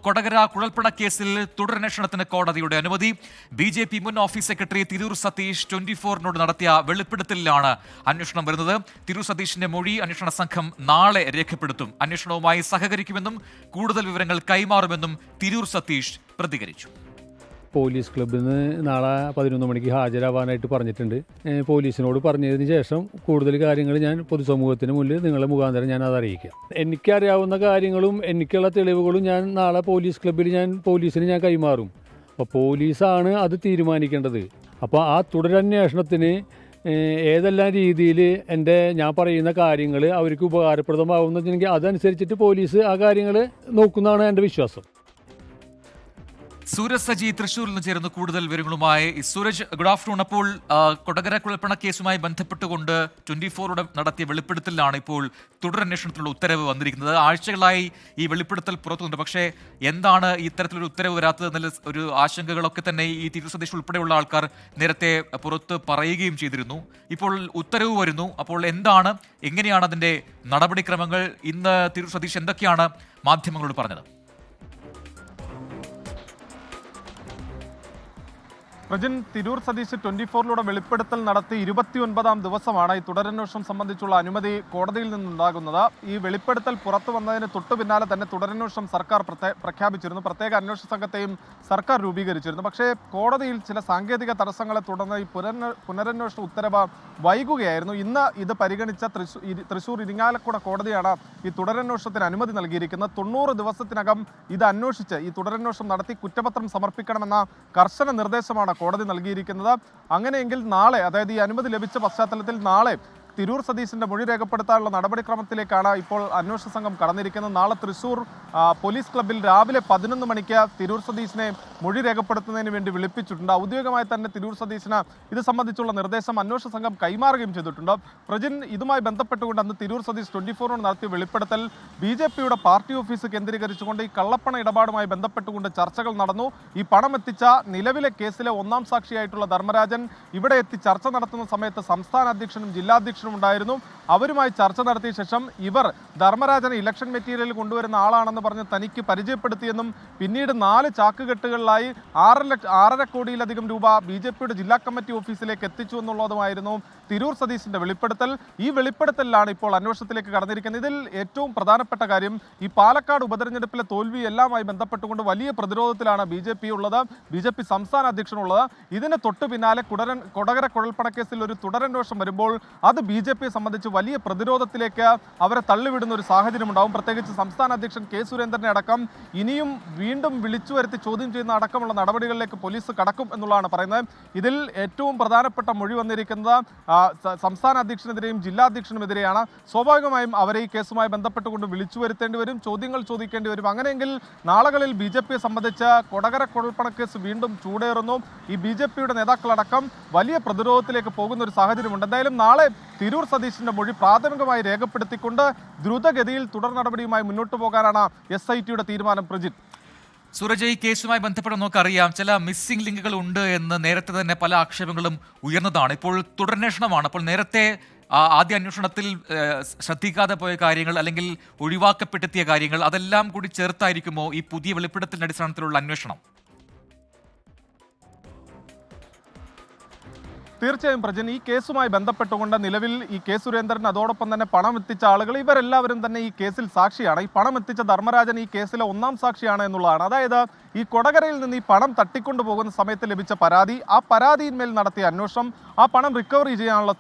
കൊടകര കുഴൽപ്പണ കേസിൽ തുടരന്വേഷണത്തിന് കോടതിയുടെ അനുമതി. BJP മുൻ ഓഫീസ് സെക്രട്ടറി തിരൂർ സതീഷ് 24 നടത്തിയ വെളിപ്പെടുത്തലിലാണ് അന്വേഷണം വരുന്നത്. തിരൂർ സതീഷിന്റെ മൊഴി അന്വേഷണ സംഘം നാളെ രേഖപ്പെടുത്തും. അന്വേഷണവുമായി സഹകരിക്കുമെന്നും കൂടുതൽ വിവരങ്ങൾ കൈമാറുമെന്നും തിരൂർ സതീഷ് പ്രതികരിച്ചു. പോലീസ് ക്ലബ്ബിൽ നിന്ന് നാളെ 11 മണിക്ക് ഹാജരാവാനായിട്ട് പറഞ്ഞിട്ടുണ്ട്. പോലീസിനോട് പറഞ്ഞതിന് ശേഷം കൂടുതൽ കാര്യങ്ങൾ ഞാൻ പൊതുസമൂഹത്തിന് മുന്നിൽ നിങ്ങളെ മുഖാന്തരം ഞാൻ അത് അറിയിക്കാം. എനിക്കറിയാവുന്ന കാര്യങ്ങളും എനിക്കുള്ള തെളിവുകളും ഞാൻ നാളെ പോലീസ് ക്ലബ്ബിൽ പോലീസിന് ഞാൻ കൈമാറും. അപ്പോൾ പോലീസാണ് അത് തീരുമാനിക്കേണ്ടത്. അപ്പോൾ ആ തുടരന്വേഷണത്തിന് ഏതെല്ലാം രീതിയിൽ ഞാൻ പറയുന്ന കാര്യങ്ങൾ അവർക്ക് ഉപകാരപ്രദമാകുമെന്ന് വെച്ചിട്ടുണ്ടെങ്കിൽ അതനുസരിച്ചിട്ട് പോലീസ് ആ കാര്യങ്ങൾ നോക്കുന്നതാണ് എൻ്റെ വിശ്വാസം. സൂരജ് സജി തൃശ്ശൂരിൽ നിന്ന് ചേരുന്നു കൂടുതൽ വിവരങ്ങളുമായി. Sooraj, good afternoon. അപ്പോൾ കൊടകര കുഴൽപ്പണ കേസുമായി ബന്ധപ്പെട്ടുകൊണ്ട് 24 നടത്തിയ വെളിപ്പെടുത്തലിലാണ് ഇപ്പോൾ തുടരന്വേഷണത്തിനുള്ള ഉത്തരവ് വന്നിരിക്കുന്നത്. ആഴ്ചകളായി ഈ വെളിപ്പെടുത്തൽ പുറത്തുണ്ട്. പക്ഷേ എന്താണ് ഇത്തരത്തിലൊരു ഉത്തരവ് വരാത്തതെന്നുള്ള ഒരു ആശങ്കകളൊക്കെ തന്നെ ഈ തിരൂർ സതീഷ് ഉൾപ്പെടെയുള്ള ആൾക്കാർ നേരത്തെ പുറത്ത് പറയുകയും ചെയ്തിരുന്നു. ഇപ്പോൾ ഉത്തരവ് വരുന്നു. അപ്പോൾ എങ്ങനെയാണ് അതിന്റെ നടപടിക്രമങ്ങൾ? ഇന്ന് തിരൂർ സതീഷ് എന്തൊക്കെയാണ് മാധ്യമങ്ങളോട് പറഞ്ഞത്? പ്രജിൻ, തിരൂർ സതീഷ് 24 വെളിപ്പെടുത്തൽ നടത്തി 29-ാം ദിവസമാണ് ഈ തുടരന്വേഷണം സംബന്ധിച്ചുള്ള അനുമതി കോടതിയിൽ നിന്നുണ്ടാകുന്നത്. ഈ വെളിപ്പെടുത്തൽ പുറത്തു വന്നതിന് തൊട്ടു പിന്നാലെ തന്നെ തുടരന്വേഷണം സർക്കാർ പ്രഖ്യാപിച്ചിരുന്നു. പ്രത്യേക അന്വേഷണ സംഘത്തെയും സർക്കാർ രൂപീകരിച്ചിരുന്നു. പക്ഷേ കോടതിയിൽ ചില സാങ്കേതിക തടസ്സങ്ങളെ തുടർന്ന് ഈ പുനരന്വേഷണ ഉത്തരവ് വൈകുകയായിരുന്നു. ഇന്ന് ഇത് പരിഗണിച്ച തൃശ്ശൂർ ഇരിങ്ങാലക്കുട കോടതിയാണ് ഈ തുടരന്വേഷണത്തിന് അനുമതി നൽകിയിരിക്കുന്നത്. 90 ദിവസത്തിനകം ഇത് അന്വേഷിച്ച് ഈ തുടരന്വേഷണം നടത്തി കുറ്റപത്രം സമർപ്പിക്കണമെന്ന കർശന നിർദ്ദേശമാണ് കോടതി നൽകിയിരിക്കുന്നത്. അങ്ങനെയെങ്കിൽ നാളെ, അതായത് ഈ അനുമതി ലഭിച്ച പശ്ചാത്തലത്തിൽ നാളെ തിരൂർ സതീശിന്റെ മൊഴി രേഖപ്പെടുത്താനുള്ള നടപടിക്രമത്തിലേക്കാണ് ഇപ്പോൾ അന്വേഷണ സംഘം കടന്നിരിക്കുന്നത്. നാളെ തൃശ്ശൂർ പോലീസ് ക്ലബ്ബിൽ രാവിലെ 11 മണിക്ക് തിരൂർ സതീശിനെ മൊഴി രേഖപ്പെടുത്തുന്നതിന് വേണ്ടി വിളിപ്പിച്ചിട്ടുണ്ട്. ഔദ്യോഗികമായി തന്നെ തിരൂർ സതീശിന് ഇത് സംബന്ധിച്ചുള്ള നിർദ്ദേശം അന്വേഷണ സംഘം കൈമാറുകയും ചെയ്തിട്ടുണ്ട്. പ്രജിൻ, ഇതുമായി ബന്ധപ്പെട്ടുകൊണ്ട് അന്ന് തിരൂർ സതീഷ് 24 നടത്തിയ വെളിപ്പെടുത്തൽ BJPയുടെ പാർട്ടി ഓഫീസ് കേന്ദ്രീകരിച്ചുകൊണ്ട് ഈ കള്ളപ്പണ ഇടപാടുമായി ബന്ധപ്പെട്ടുകൊണ്ട് ചർച്ചകൾ നടന്നു. ഈ പണം എത്തിച്ച നിലവിലെ കേസിലെ 1-ാം സാക്ഷിയായിട്ടുള്ള ധർമ്മരാജൻ ഇവിടെ എത്തി ചർച്ച നടത്തുന്ന സമയത്ത് സംസ്ഥാന അധ്യക്ഷനും ജില്ലാധ്യക്ഷനും ഉണ്ടായിരുന്നു. അവരുമായി ചർച്ച നടത്തിയ ശേഷം ഇവർ ധർമ്മരാജനെ ഇലക്ഷൻ മെറ്റീരിയൽ കൊണ്ടുവരുന്ന ആളാണെന്ന് പറഞ്ഞ് തനിക്ക് പരിചയപ്പെടുത്തിയെന്നും പിന്നീട് 4 ചാക്കുകെട്ടുകളിലായി 6.5 കോടിയിലധികം രൂപ BJPയുടെ ജില്ലാ കമ്മിറ്റി ഓഫീസിലേക്ക് എത്തിച്ചു എന്നുള്ളതുമായിരുന്നു തിരൂർ സതീശിന്റെ വെളിപ്പെടുത്തൽ. ഈ വെളിപ്പെടുത്തലിലാണ് ഇപ്പോൾ അന്വേഷണത്തിലേക്ക് കടന്നിരിക്കുന്നത്. ഇതിൽ ഏറ്റവും പ്രധാനപ്പെട്ട കാര്യം, ഈ പാലക്കാട് ഉപതെരഞ്ഞെടുപ്പിലെ തോൽവി എല്ലാമായി ബന്ധപ്പെട്ടുകൊണ്ട് വലിയ പ്രതിരോധത്തിലാണ് BJP സംസ്ഥാന അധ്യക്ഷനുള്ളത്. ഇതിന് തൊട്ടു പിന്നാലെ കൊടകര കുഴൽപ്പണ കേസിൽ ഒരു തുടരന്വേഷണം വരുമ്പോൾ അത് BJPയെ സംബന്ധിച്ച് വലിയ പ്രതിരോധത്തിലേക്ക് അവരെ തള്ളിവിടുന്ന ഒരു സാഹചര്യം ഉണ്ടാവും. പ്രത്യേകിച്ച് സംസ്ഥാന അധ്യക്ഷൻ K സുരേന്ദ്രനെ അടക്കം ഇനിയും വീണ്ടും വിളിച്ചു വരുത്തി ചോദ്യം ചെയ്യുന്ന അടക്കമുള്ള നടപടികളിലേക്ക് പോലീസ് കടക്കും എന്നുള്ളതാണ് പറയുന്നത്. ഇതിൽ ഏറ്റവും പ്രധാനപ്പെട്ട മൊഴി വന്നിരിക്കുന്നത് സംസ്ഥാന അധ്യക്ഷനെതിരെയും ജില്ലാ അധ്യക്ഷനുമെതിരെയാണ്. സ്വാഭാവികമായും അവരെ ഈ കേസുമായി ബന്ധപ്പെട്ടുകൊണ്ട് വിളിച്ചു വരുത്തേണ്ടി വരും, ചോദ്യങ്ങൾ ചോദിക്കേണ്ടി വരും. അങ്ങനെയെങ്കിൽ നാളുകളിൽ BJPയെ സംബന്ധിച്ച് കൊടകര കുഴൽപ്പണ കേസ് വീണ്ടും ചൂടേറുന്നു. ഈ BJPയുടെ നേതാക്കളടക്കം വലിയ പ്രതിരോധത്തിലേക്ക് പോകുന്ന ഒരു സാഹചര്യമുണ്ട്. എന്തായാലും നാളെ തിരൂർ സതീശിന്റെ മൊഴി പ്രാഥമികമായി രേഖപ്പെടുത്തിക്കൊണ്ട് ദ്രുതഗതിയിൽ തുടർ നടപടിയുമായി മുന്നോട്ട് പോകാനാണ് SITയുടെ തീരുമാനം. പ്രജിത്ത്, സൂരജ്, ഈ കേസുമായി ബന്ധപ്പെട്ട് നമുക്കറിയാം ചില മിസ്സിംഗ് ലിങ്കുകൾ ഉണ്ട് എന്ന് നേരത്തെ തന്നെ പല ആക്ഷേപങ്ങളും ഉയർന്നതാണ്. ഇപ്പോൾ തുടരന്വേഷണമാണ്. അപ്പോൾ നേരത്തെ ആദ്യ അന്വേഷണത്തിൽ ശ്രദ്ധിക്കാതെ പോയ കാര്യങ്ങൾ അല്ലെങ്കിൽ ഒഴിവാക്കപ്പെടുത്തിയ കാര്യങ്ങൾ അതെല്ലാം കൂടി ചേർത്തായിരിക്കുമോ ഈ പുതിയ വെളിപ്പെടുത്തലിന്റെ അടിസ്ഥാനത്തിലുള്ള അന്വേഷണം? തീർച്ചയായും പ്രജൻ, ഈ കേസുമായി ബന്ധപ്പെട്ടുകൊണ്ട് നിലവിൽ ഈ K സുരേന്ദ്രൻ അതോടൊപ്പം തന്നെ പണം എത്തിച്ച ആളുകൾ ഇവരെല്ലാവരും തന്നെ ഈ കേസിൽ സാക്ഷിയാണ്. ഈ പണം എത്തിച്ച ധർമ്മരാജൻ ഈ കേസിലെ 1-ാം സാക്ഷിയാണ് എന്നുള്ളതാണ്. അതായത് ഈ കൊടകരയിൽ നിന്ന് ഈ പണം തട്ടിക്കൊണ്ടു പോകുന്ന സമയത്ത് ലഭിച്ച പരാതി, ആ പരാതിയിന്മേൽ നടത്തിയ അന്വേഷണം, ആ പണം റിക്കവറി ചെയ്യാനുള്ള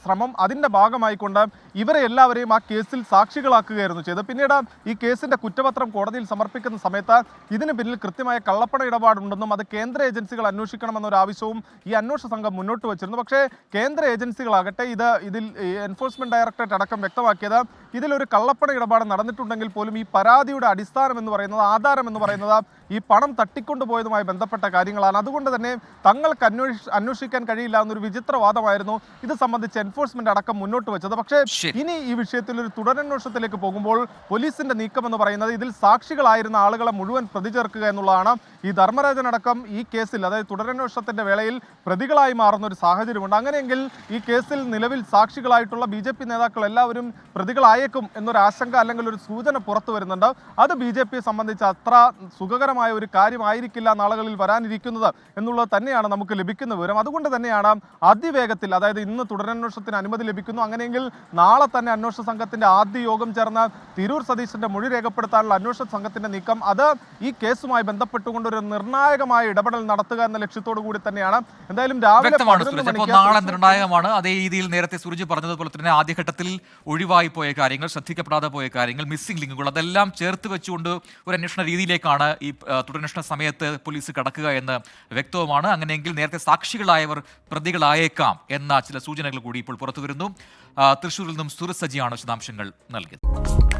ശ്രമം, അതിൻ്റെ ഭാഗമായിക്കൊണ്ട് ഇവരെ എല്ലാവരെയും ആ കേസിൽ സാക്ഷികളാക്കുകയായിരുന്നു ചെയ്തത്. പിന്നീട് ഈ കേസിൻ്റെ കുറ്റപത്രം കോടതിയിൽ സമർപ്പിക്കുന്ന സമയത്ത് ഇതിന് പിന്നിൽ കൃത്യമായ കള്ളപ്പണ ഇടപാടുണ്ടെന്നും അത് കേന്ദ്ര ഏജൻസികൾ അന്വേഷിക്കണമെന്നൊരു ആവശ്യവും ഈ അന്വേഷണ സംഘം മുന്നോട്ട് വച്ചിരുന്നു. പക്ഷേ കേന്ദ്ര ഏജൻസികളാകട്ടെ ഇതിൽ എൻഫോഴ്സ്മെന്റ് ഡയറക്ടറേറ്റ് അടക്കം വ്യക്തമാക്കിയത് ഇതിലൊരു കള്ളപ്പണ ഇടപാട് നടന്നിട്ടുണ്ടെങ്കിൽ പോലും ഈ പരാതിയുടെ അടിസ്ഥാനം എന്ന് പറയുന്നത്, ആധാരം എന്ന് പറയുന്നത് ഈ പണം തട്ടിക്കൊണ്ടുപോയതുമായി ബന്ധപ്പെട്ട കാര്യങ്ങളാണ്. അതുകൊണ്ട് തന്നെ തങ്ങൾക്ക് അന്വേഷിക്കാൻ കഴിയില്ല എന്നൊരു വിചിത്രവാദമായിരുന്നു ഇത് സംബന്ധിച്ച് എൻഫോഴ്സ്മെന്റ് അടക്കം മുന്നോട്ട് വെച്ചത്. പക്ഷേ ഇനി ഈ വിഷയത്തിൽ ഒരു തുടരന്വേഷണത്തിലേക്ക് പോകുമ്പോൾ പോലീസിന്റെ നീക്കം എന്ന് പറയുന്നത് ഇതിൽ സാക്ഷികളായിരുന്ന ആളുകളെ മുഴുവൻ പ്രതി ചേർക്കുക എന്നുള്ളതാണ്. ഈ ധർമ്മരാജനടക്കം ഈ കേസിൽ, അതായത് തുടരന്വേഷണത്തിന്റെ വേളയിൽ പ്രതികളായി മാറുന്ന ഒരു സാഹചര്യമുണ്ട്. അങ്ങനെയെങ്കിൽ ഈ കേസിൽ നിലവിൽ സാക്ഷികളായിട്ടുള്ള BJP നേതാക്കൾ എല്ലാവരും പ്രതികളായേക്കും എന്നൊരു ആശങ്ക അല്ലെങ്കിൽ ഒരു സൂചന പുറത്തു വരുന്നുണ്ട്. അത് BJPയെ സംബന്ധിച്ച് അത്ര സുഖകരമായ ഒരു കാര്യമായിരിക്കില്ല നാളുകളിൽ വരാനിരിക്കുന്നത് എന്നുള്ളത് തന്നെയാണ് നമുക്ക് ലഭിക്കുന്ന വിവരം. അതുകൊണ്ട് തന്നെയാണ് അതിവേഗത്തിൽ, അതായത് ഇന്ന് തുടരന്വേഷണത്തിന് അനുമതി ലഭിക്കുന്നു, അങ്ങനെയെങ്കിൽ നാളെ തന്നെ അന്വേഷണ സംഘത്തിന്റെ ആദ്യ യോഗം ചേർന്ന് തിരൂർ സതീശന്റെ മൊഴി രേഖപ്പെടുത്താനുള്ള അന്വേഷണ സംഘത്തിന്റെ നീക്കം അത് ഈ കേസുമായി ബന്ധപ്പെട്ടുകൊണ്ട് ഒരു നിർണായകമായ ഇടപെടൽ നടത്തുക എന്ന ലക്ഷ്യത്തോടു കൂടി തന്നെയാണ്. എന്തായാലും രാവിലെ നാളെ നിർണായകമാണ്. അതേ രീതിയിൽ നേരത്തെ സൂരജ് പറഞ്ഞതുപോലെ തന്നെ ആദ്യഘട്ടത്തിൽ ഒഴിവായി പോയ കാര്യങ്ങൾ, ശ്രദ്ധിക്കപ്പെടാതെ പോയ കാര്യങ്ങൾ, മിസ്സിംഗ് ലിങ്കുകൾ, അതെല്ലാം ചേർത്ത് വെച്ചുകൊണ്ട് ഒരു അന്വേഷണ രീതിയിലേക്കാണ് ഈ തുടരന്വേഷണ സമയത്ത് പോലീസ് കടക്കുക എന്ന് വ്യക്തവുമാണ്. അങ്ങനെയെങ്കിൽ നേരത്തെ സാക്ഷികളായവർ പ്രതികളായേക്കാം എന്ന ചില സൂചനകൾ കൂടി ഇപ്പോൾ പുറത്തു വരുന്നു. തൃശ്ശൂരിൽ നിന്നും സൂരജ് സജിയാണ് വിശദാംശങ്ങൾ നൽകിയത്.